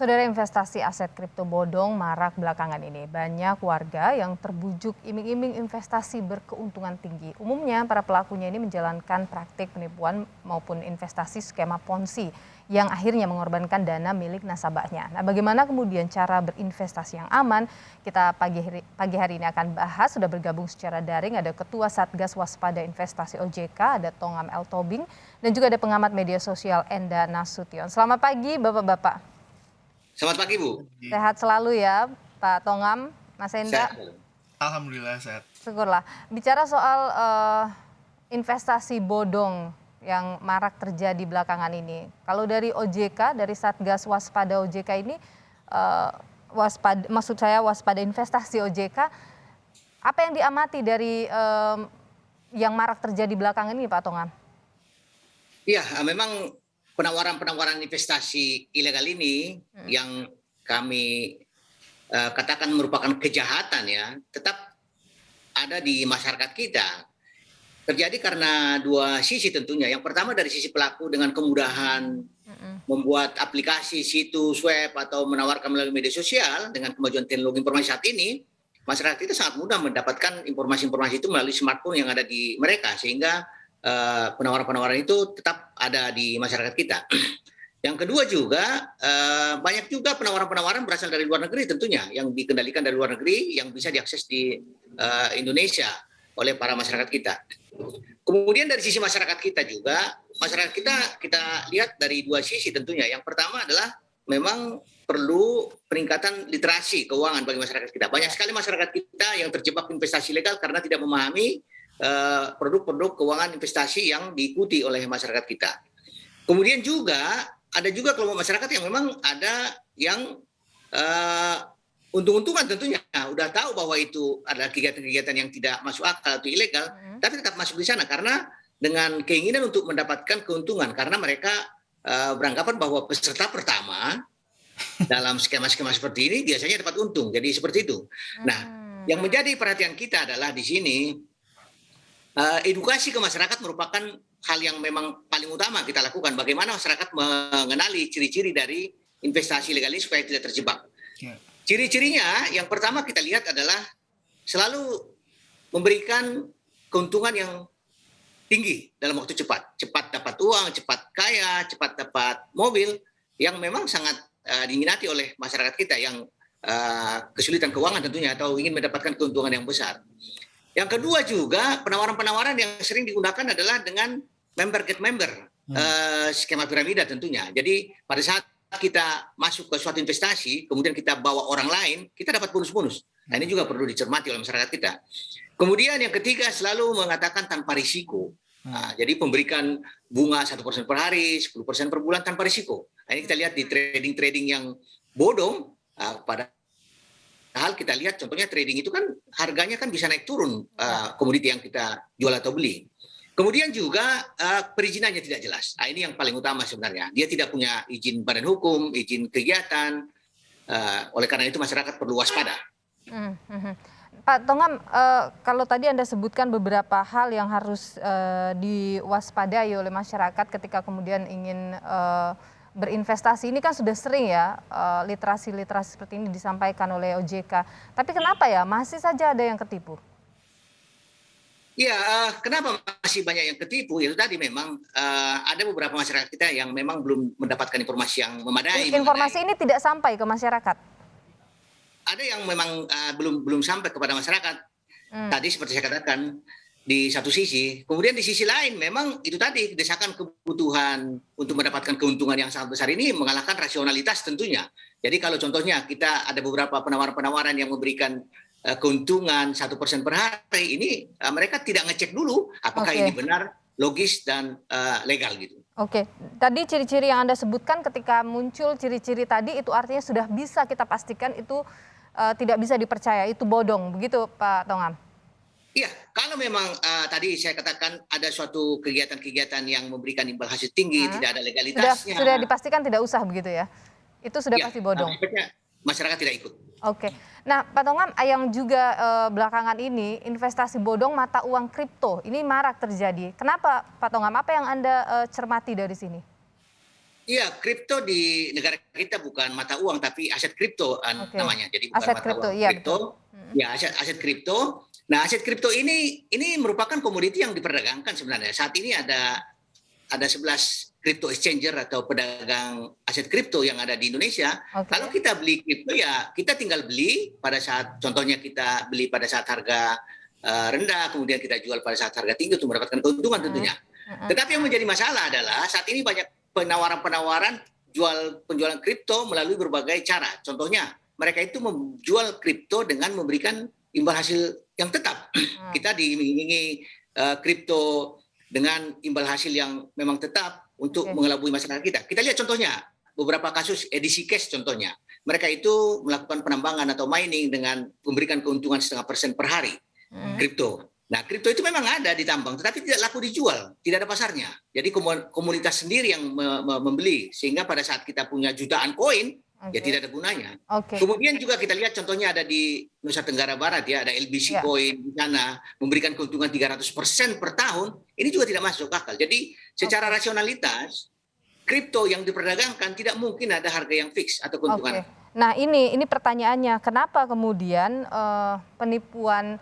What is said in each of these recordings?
Saudara, investasi aset kripto bodong marak belakangan ini. Banyak warga yang terbujuk iming-iming investasi berkeuntungan tinggi. Umumnya para pelakunya ini menjalankan praktik penipuan maupun investasi skema Ponzi yang akhirnya mengorbankan dana milik nasabahnya. Nah, bagaimana kemudian cara berinvestasi yang aman? Kita pagi hari ini akan bahas. Sudah bergabung secara daring ada Ketua Satgas Waspada Investasi OJK, ada Tongam L. Tobing, dan juga ada pengamat media sosial Enda Nasution. Selamat pagi Bapak-Bapak. Selamat pagi, Bu. Sehat selalu ya Pak Tongam, Mas Enda. Sehat. Alhamdulillah sehat. Syukurlah. Bicara soal investasi bodong yang marak terjadi belakangan ini. Kalau dari OJK, dari Satgas Waspada OJK ini, waspada investasi OJK, apa yang diamati dari yang marak terjadi belakangan ini, Pak Tongam? Iya, memang penawaran investasi ilegal ini yang kami katakan merupakan kejahatan ya, tetap ada di masyarakat kita. Terjadi karena dua sisi tentunya. Yang pertama dari sisi pelaku dengan kemudahan membuat aplikasi, situs web atau menawarkan melalui media sosial dengan kemajuan teknologi informasi saat ini, masyarakat kita sangat mudah mendapatkan informasi-informasi itu melalui smartphone yang ada di mereka, sehingga penawaran-penawaran itu tetap ada di masyarakat kita. Yang kedua juga banyak juga penawaran-penawaran berasal dari luar negeri tentunya, yang dikendalikan dari luar negeri yang bisa diakses di Indonesia oleh para masyarakat kita. Kemudian dari sisi masyarakat kita juga, masyarakat kita lihat dari dua sisi tentunya. Yang pertama adalah memang perlu peningkatan literasi keuangan bagi masyarakat kita. Banyak sekali masyarakat kita yang terjebak investasi ilegal karena tidak memahami produk-produk keuangan investasi yang diikuti oleh masyarakat kita. Kemudian juga ada juga kelompok masyarakat yang memang ada yang untung-untungan tentunya, udah tahu bahwa itu adalah kegiatan-kegiatan yang tidak masuk akal atau ilegal, tapi tetap masuk di sana karena dengan keinginan untuk mendapatkan keuntungan, karena mereka beranggapan bahwa peserta pertama dalam skema-skema seperti ini biasanya dapat untung, jadi seperti itu. Nah, yang menjadi perhatian kita adalah di sini edukasi ke masyarakat merupakan hal yang memang paling utama kita lakukan. Bagaimana masyarakat mengenali ciri-ciri dari investasi ilegal ini supaya tidak terjebak. Ciri-cirinya yang pertama kita lihat adalah selalu memberikan keuntungan yang tinggi dalam waktu cepat. Cepat dapat uang, cepat kaya, cepat dapat mobil, yang memang sangat diminati oleh masyarakat kita yang kesulitan keuangan tentunya atau ingin mendapatkan keuntungan yang besar. Yang kedua juga penawaran-penawaran yang sering digunakan adalah dengan member get member, skema piramida tentunya. Jadi pada saat kita masuk ke suatu investasi, kemudian kita bawa orang lain, kita dapat bonus-bonus. Nah, ini juga perlu dicermati oleh masyarakat kita. Kemudian yang ketiga selalu mengatakan tanpa risiko. Nah, jadi pemberikan bunga 1% per hari, 10% per bulan tanpa risiko. Nah, ini kita lihat di trading-trading yang bodong, padahal kita lihat contohnya trading itu kan harganya kan bisa naik turun komoditi yang kita jual atau beli. Kemudian juga perizinannya tidak jelas. Nah, ini yang paling utama sebenarnya. Dia tidak punya izin badan hukum, izin kegiatan. Oleh karena itu masyarakat perlu waspada. Pak Tongam, kalau tadi Anda sebutkan beberapa hal yang harus diwaspadai oleh masyarakat ketika kemudian ingin berinvestasi, ini kan sudah sering ya literasi-literasi seperti ini disampaikan oleh OJK. Tapi kenapa ya masih saja ada yang ketipu? Ya, kenapa masih banyak yang ketipu? Itu tadi memang ada beberapa masyarakat kita yang memang belum mendapatkan informasi yang memadai. Informasi ini tidak sampai ke masyarakat? Ada yang memang belum sampai kepada masyarakat. Tadi seperti saya katakan, di satu sisi. Kemudian di sisi lain memang itu tadi desakan kebutuhan untuk mendapatkan keuntungan yang sangat besar ini mengalahkan rasionalitas tentunya. Jadi kalau contohnya kita ada beberapa penawaran-penawaran yang memberikan keuntungan 1% per hari, ini mereka tidak ngecek dulu apakah ini benar, logis dan legal gitu. Oke, tadi ciri-ciri yang Anda sebutkan ketika muncul ciri-ciri tadi itu artinya sudah bisa kita pastikan itu tidak bisa dipercaya, itu bodong, begitu Pak Tongam? Iya, kalau memang tadi saya katakan ada suatu kegiatan-kegiatan yang memberikan imbal hasil tinggi, tidak ada legalitasnya. Sudah dipastikan tidak usah begitu ya? Itu sudah pasti bodong? Masyarakat tidak ikut. Oke, nah Pak Tongam, yang juga belakangan ini investasi bodong mata uang kripto, ini marak terjadi. Kenapa Pak Tongam, apa yang Anda cermati dari sini? Iya, kripto di negara kita bukan mata uang tapi aset kripto Oke. namanya. Jadi bukan Aset mata kripto, uang, iya kripto. betul. Mm. Ya, aset kripto. Nah, aset kripto ini merupakan komoditi yang diperdagangkan sebenarnya. Saat ini ada 11 crypto exchanger atau pedagang aset kripto yang ada di Indonesia. Oke. Kalau kita beli kripto ya kita tinggal beli pada saat, contohnya kita beli pada saat harga rendah, kemudian kita jual pada saat harga tinggi untuk mendapatkan keuntungan tentunya. Tetapi yang menjadi masalah adalah saat ini banyak penawaran-penawaran penjualan kripto melalui berbagai cara. Contohnya mereka itu menjual kripto dengan memberikan imbal hasil yang tetap. Kita diiming-imingi kripto dengan imbal hasil yang memang tetap untuk mengelabui masyarakat kita. Kita lihat contohnya, beberapa kasus edisi cash contohnya. Mereka itu melakukan penambangan atau mining dengan memberikan keuntungan 0,5% per hari kripto. Nah, kripto itu memang ada di tambang, tetapi tidak laku dijual, tidak ada pasarnya. Jadi komunitas sendiri yang membeli, sehingga pada saat kita punya jutaan koin, ya tidak ada gunanya. Kemudian juga kita lihat contohnya ada di Nusa Tenggara Barat ya, ada LBC Coin di sana memberikan keuntungan 300% per tahun, ini juga tidak masuk akal. Jadi secara rasionalitas kripto yang diperdagangkan tidak mungkin ada harga yang fix atau keuntungan. Nah, ini pertanyaannya, kenapa kemudian penipuan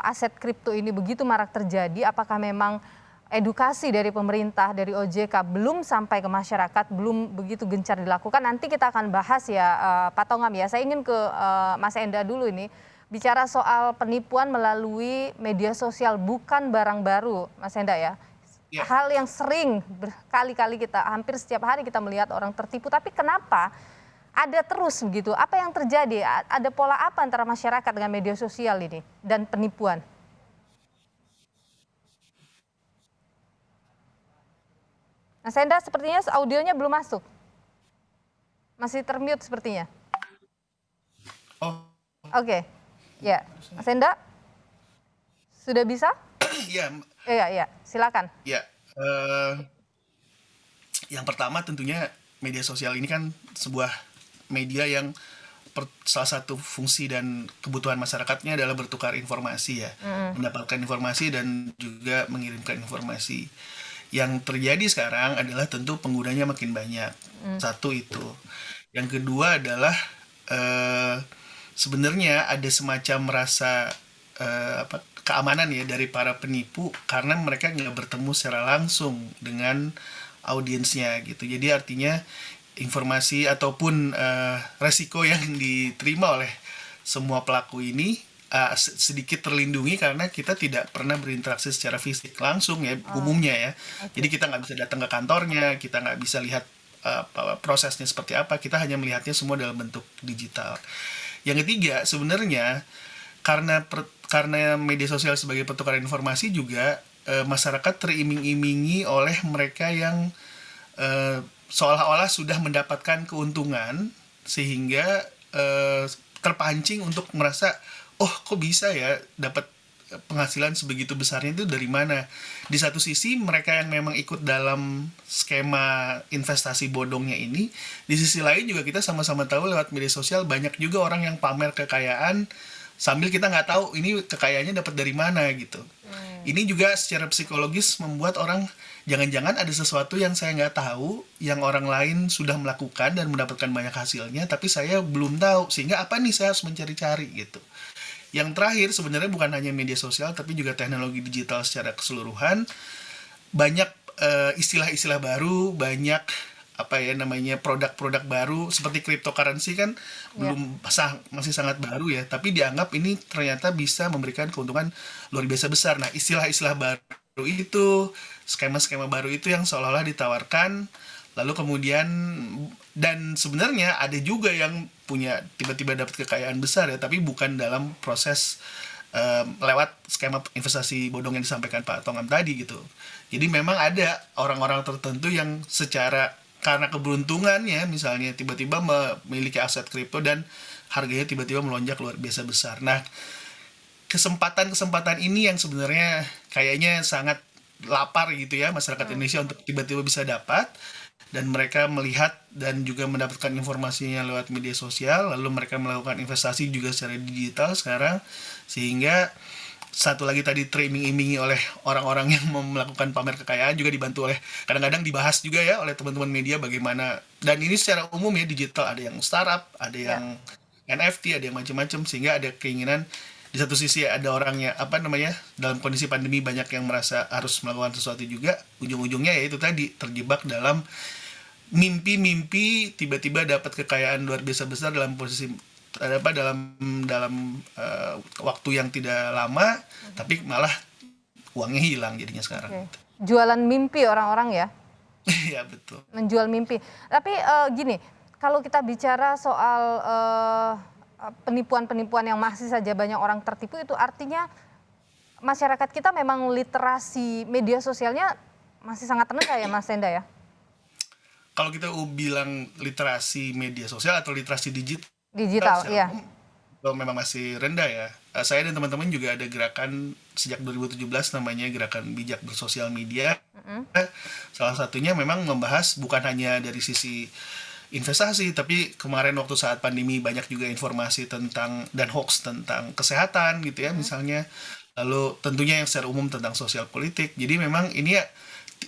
aset kripto ini begitu marak terjadi? Apakah memang edukasi dari pemerintah, dari OJK belum sampai ke masyarakat, belum begitu gencar dilakukan? Nanti kita akan bahas ya, Pak Tongam ya. Saya ingin ke Mas Enda dulu ini. Bicara soal penipuan melalui media sosial, bukan barang baru, Mas Enda ya. Hal yang sering berkali-kali kita, hampir setiap hari kita melihat orang tertipu, tapi kenapa ada terus begitu? Apa yang terjadi? Ada pola apa antara masyarakat dengan media sosial ini dan penipuan? Mas Enda, sepertinya audionya belum masuk. Masih termute sepertinya. Oke. Ya, Mas Enda, sudah bisa? Iya, silakan. Ya, yang pertama tentunya media sosial ini kan sebuah media yang salah satu fungsi dan kebutuhan masyarakatnya adalah bertukar informasi ya, mendapatkan informasi dan juga mengirimkan informasi. Yang terjadi sekarang adalah tentu penggunanya makin banyak. Satu itu. Yang kedua adalah sebenarnya ada semacam rasa keamanan ya dari para penipu karena mereka nggak bertemu secara langsung dengan audiensnya gitu. Jadi artinya informasi ataupun resiko yang diterima oleh semua pelaku ini sedikit terlindungi karena kita tidak pernah berinteraksi secara fisik langsung ya umumnya ya. Jadi kita nggak bisa datang ke kantornya, kita nggak bisa lihat prosesnya seperti apa, kita hanya melihatnya semua dalam bentuk digital. Yang ketiga sebenarnya karena media sosial sebagai pertukaran informasi juga masyarakat teriming-imingi oleh mereka yang seolah-olah sudah mendapatkan keuntungan sehingga terpancing untuk merasa oh kok bisa ya dapat penghasilan sebegitu besarnya itu dari mana. Di satu sisi mereka yang memang ikut dalam skema investasi bodongnya ini, di sisi lain juga kita sama-sama tahu lewat media sosial banyak juga orang yang pamer kekayaan sambil kita nggak tahu ini kekayaannya dapat dari mana gitu. Ini juga secara psikologis membuat orang jangan-jangan ada sesuatu yang saya nggak tahu, yang orang lain sudah melakukan dan mendapatkan banyak hasilnya, tapi saya belum tahu, sehingga apa nih saya harus mencari-cari gitu. Yang terakhir sebenarnya bukan hanya media sosial, tapi juga teknologi digital secara keseluruhan. Banyak istilah-istilah baru, banyak produk-produk baru seperti cryptocurrency kan masih sangat baru ya, tapi dianggap ini ternyata bisa memberikan keuntungan luar biasa besar. Nah, istilah-istilah baru itu, skema-skema baru itu yang seolah-olah ditawarkan, lalu kemudian dan sebenarnya ada juga yang punya tiba-tiba dapat kekayaan besar ya, tapi bukan dalam proses lewat skema investasi bodong yang disampaikan Pak Tongam tadi gitu. Jadi memang ada orang-orang tertentu yang karena keberuntungannya misalnya tiba-tiba memiliki aset kripto dan harganya tiba-tiba melonjak luar biasa besar. Nah, kesempatan ini yang sebenarnya kayaknya sangat lapar gitu ya masyarakat Indonesia untuk tiba-tiba bisa dapat, dan mereka melihat dan juga mendapatkan informasinya lewat media sosial, lalu mereka melakukan investasi juga secara digital sekarang, sehingga satu lagi tadi teriming-imingi oleh orang-orang yang mau melakukan pamer kekayaan, juga dibantu oleh, kadang-kadang dibahas juga ya oleh teman-teman media bagaimana, dan ini secara umum ya, digital, ada yang startup, ada yang NFT, ada yang macam-macam, sehingga ada keinginan di satu sisi ada orang yang dalam kondisi pandemi banyak yang merasa harus melakukan sesuatu juga, ujung-ujungnya ya itu tadi terjebak dalam mimpi-mimpi, tiba-tiba dapat kekayaan luar biasa besar dalam posisi dalam waktu yang tidak lama, tapi malah uangnya hilang jadinya sekarang. Jualan mimpi orang-orang ya. Iya betul. Menjual mimpi. Tapi gini, kalau kita bicara soal penipuan-penipuan yang masih saja banyak orang tertipu, itu artinya masyarakat kita memang literasi media sosialnya masih sangat rendah ya Mas Enda ya? Kalau kita bilang literasi media sosial atau literasi Digital, iya. Memang masih rendah ya. Saya dan teman-teman juga ada gerakan sejak 2017 namanya Gerakan Bijak Bersosial Media. Salah satunya memang membahas bukan hanya dari sisi investasi, tapi kemarin waktu saat pandemi banyak juga informasi tentang dan hoax tentang kesehatan gitu ya misalnya. Lalu tentunya yang secara umum tentang sosial politik. Jadi memang ini ya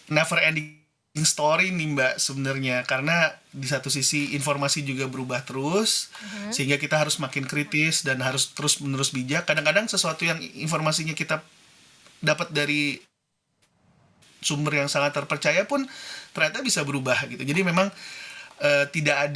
never ending story nih Mbak sebenarnya, karena di satu sisi informasi juga berubah terus, sehingga kita harus makin kritis dan harus terus menerus bijak. Kadang-kadang sesuatu yang informasinya kita dapat dari sumber yang sangat terpercaya pun ternyata bisa berubah gitu. Jadi memang tidak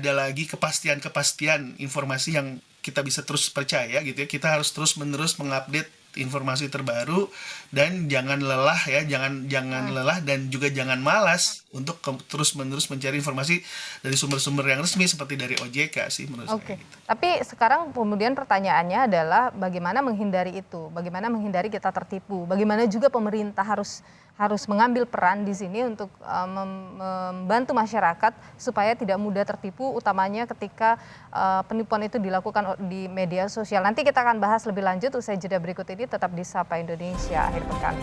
ada lagi kepastian Hmm. informasi yang kita bisa terus percaya gitu ya. Kita harus terus menerus mengupdate informasi terbaru, dan jangan lelah ya, jangan lelah dan juga jangan malas untuk terus menerus mencari informasi dari sumber-sumber yang resmi seperti dari OJK sih menurut Oke. saya gitu. Tapi sekarang kemudian pertanyaannya adalah bagaimana menghindari itu? Bagaimana menghindari kita tertipu? Bagaimana juga pemerintah harus mengambil peran di sini untuk membantu masyarakat supaya tidak mudah tertipu, utamanya ketika penipuan itu dilakukan di media sosial. Nanti kita akan bahas lebih lanjut usai jeda berikut ini, tetap di Sapa Indonesia akhir pekan.